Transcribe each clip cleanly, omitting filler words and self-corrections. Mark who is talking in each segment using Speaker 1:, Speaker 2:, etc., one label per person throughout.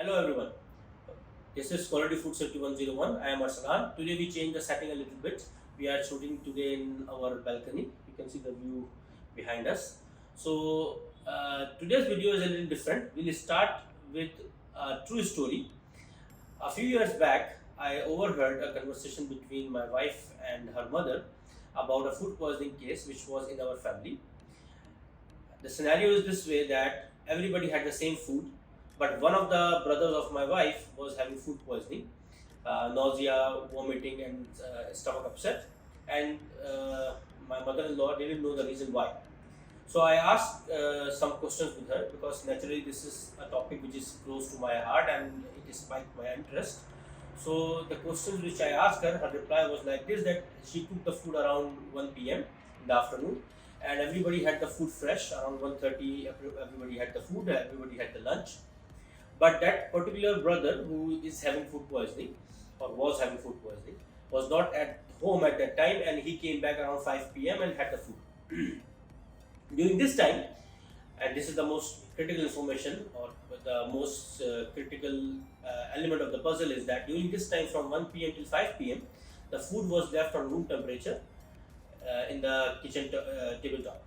Speaker 1: Hello everyone, this is Quality Food Safety 101. I am Arsalan. Today we change the setting a little bit. We are shooting today in our balcony. You can see the view behind us. Today's video is a little different. We'll start with a true story. A few years back, I overheard a conversation between my wife and her mother about a food poisoning case which was in our family. The scenario is this way that everybody had the same food, but one of the brothers of my wife was having food poisoning, nausea, vomiting, and stomach upset. And my mother-in-law didn't know the reason why. So I asked some questions with her because naturally this is a topic which is close to my heart and it is spiked my interest. So the questions which I asked her, her reply was like this: that she took the food around 1 p.m. in the afternoon, and everybody had the food fresh around 1:30. Everybody had the food, everybody had the lunch. But that particular brother who is having food poisoning or was having food poisoning was not at home at that time, and he came back around 5 p.m. and had the food. During this time, and this is the most critical information or the most critical element of the puzzle, is that during this time from 1 p.m. till 5 p.m., the food was left on room temperature in the kitchen tabletop.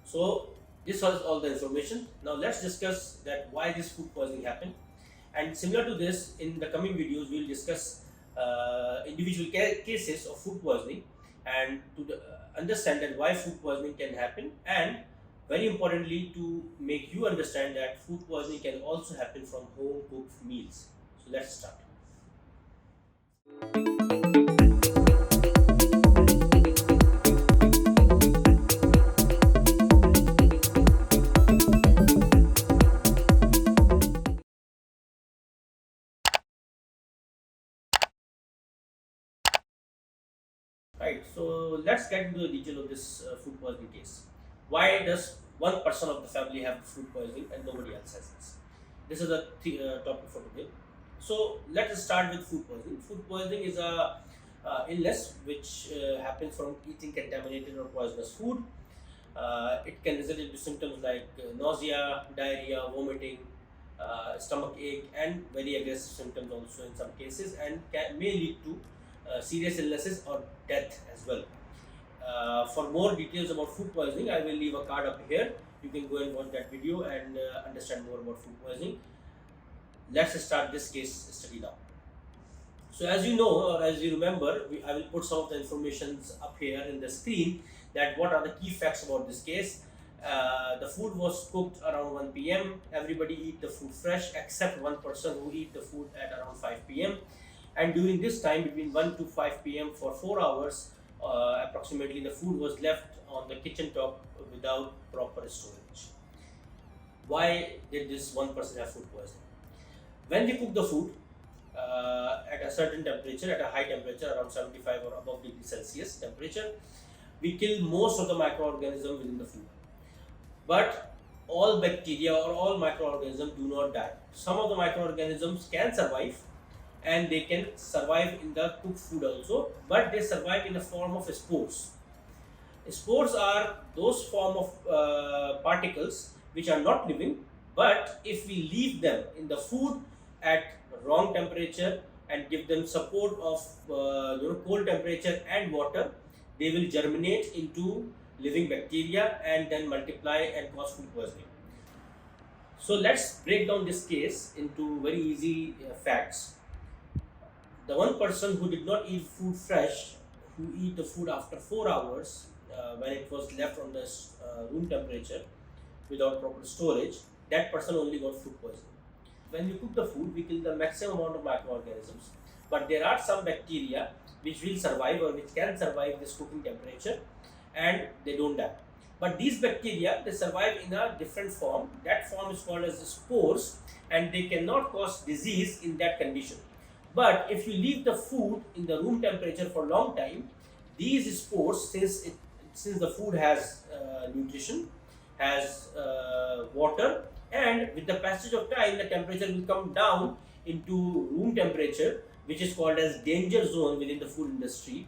Speaker 1: So this was all the information. Now let's discuss that why this food poisoning happened. And similar to this, in the coming videos, we will discuss individual cases of food poisoning and to understand that why food poisoning can happen, and very importantly to make you understand that food poisoning can also happen from home cooked meals. So let's start. Right, so let's get into the detail of this food poisoning case. Why does one person of the family have food poisoning and nobody else has this? This is the topic for today. So let us start with food poisoning. Food poisoning is a illness which happens from eating contaminated or poisonous food. It can result into symptoms like nausea, diarrhea, vomiting, stomach ache, and very aggressive symptoms also in some cases, and may lead to serious illnesses or death as well. For more details about food poisoning, I will leave a card up here. You can go and watch that video and understand more about food poisoning. Let's start this case study now. So as you know, or as you remember, I will put some of the informations up here in the screen, that what are the key facts about this case. The food was cooked around 1 p.m. Everybody eat the food fresh except one person who eat the food at around 5 p.m. And during this time between 1 to 5 p.m. for 4 hours approximately, the food was left on the kitchen top without proper storage. Why did this one person have food poisoning? When we cook the food at a certain temperature, at a high temperature around 75 or above degrees Celsius temperature, we kill most of the microorganisms within the food. But all bacteria or all microorganisms do not die. Some of the microorganisms can survive, and they can survive in the cooked food also, but they survive in the form of spores. Spores are those form of particles which are not living, but if we leave them in the food at wrong temperature and give them support of cold temperature and water, they will germinate into living bacteria and then multiply and cause food poisoning. So let's break down this case into very easy facts. The one person who did not eat food fresh, who eat the food after 4 hours when it was left on the room temperature without proper storage, that person only got food poisoning. When we cook the food, we kill the maximum amount of microorganisms, but there are some bacteria which will survive or which can survive this cooking temperature and they don't die. But these bacteria, they survive in a different form. That form is called as the spores, and they cannot cause disease in that condition. But if you leave the food in the room temperature for a long time, these spores, since the food has nutrition, has water, and with the passage of time, the temperature will come down into room temperature, which is called as danger zone within the food industry.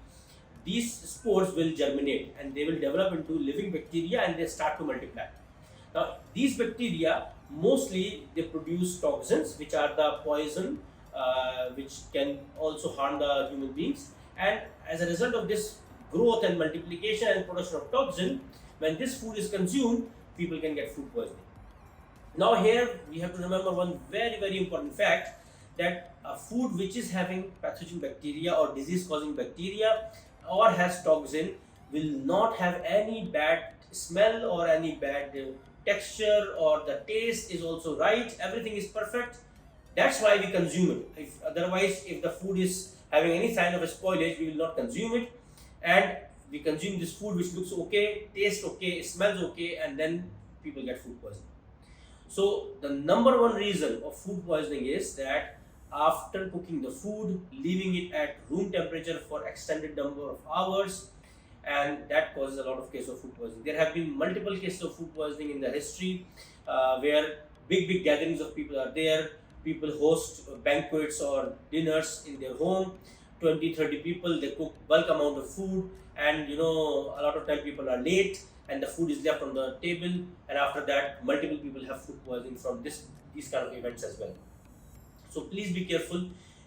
Speaker 1: These spores will germinate and they will develop into living bacteria and they start to multiply. Now, these bacteria mostly they produce toxins, which are the poison, which can also harm the human beings. And as a result of this growth and multiplication and production of toxin, when this food is consumed, people can get food poisoning. Now here we have to remember one very important fact, that a food which is having pathogen bacteria or disease causing bacteria or has toxin will not have any bad smell or any bad texture, or the taste is also right, everything is perfect. That's why we consume it. If otherwise, if the food is having any sign of a spoilage, we will not consume it, and we consume this food which looks okay, tastes okay, smells okay, and then people get food poisoning. So the number one reason of food poisoning is that after cooking the food, leaving it at room temperature for extended number of hours, and that causes a lot of cases of food poisoning. There have been multiple cases of food poisoning in the history, where big gatherings of people are there. People host banquets or dinners in their home, 20-30 people, they cook bulk amount of food, and a lot of time people are late and the food is left on the table, and after that multiple people have food poisoning from these kind of events as well. So please be careful.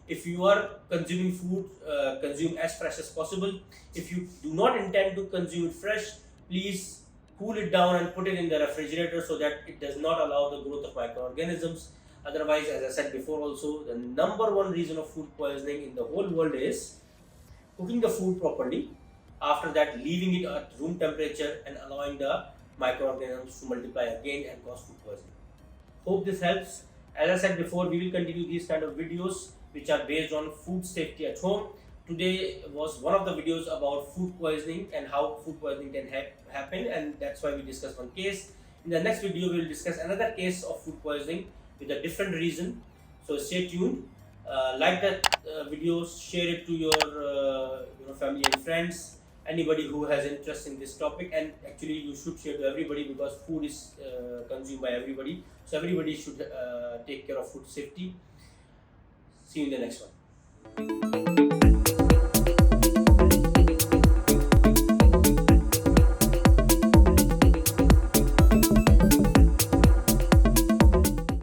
Speaker 1: If you are consuming food, consume as fresh as possible. If you do not intend to consume it fresh, please cool it down and put it in the refrigerator so that it does not allow the growth of microorganisms. Otherwise, as I said before also, the number one reason of food poisoning in the whole world is cooking the food properly, after that leaving it at room temperature and allowing the microorganisms to multiply again and cause food poisoning. Hope this helps. As I said before, we will continue these kind of videos which are based on food safety at home. Today was one of the videos about food poisoning and how food poisoning can happen, and that's why we discussed one case. In the next video, we will discuss another case of food poisoning with a different reason. So stay tuned. Like that video, share it to your family and friends, anybody who has interest in this topic, and actually you should share to everybody, because food is consumed by everybody, so everybody should take care of food safety. See you in the next one.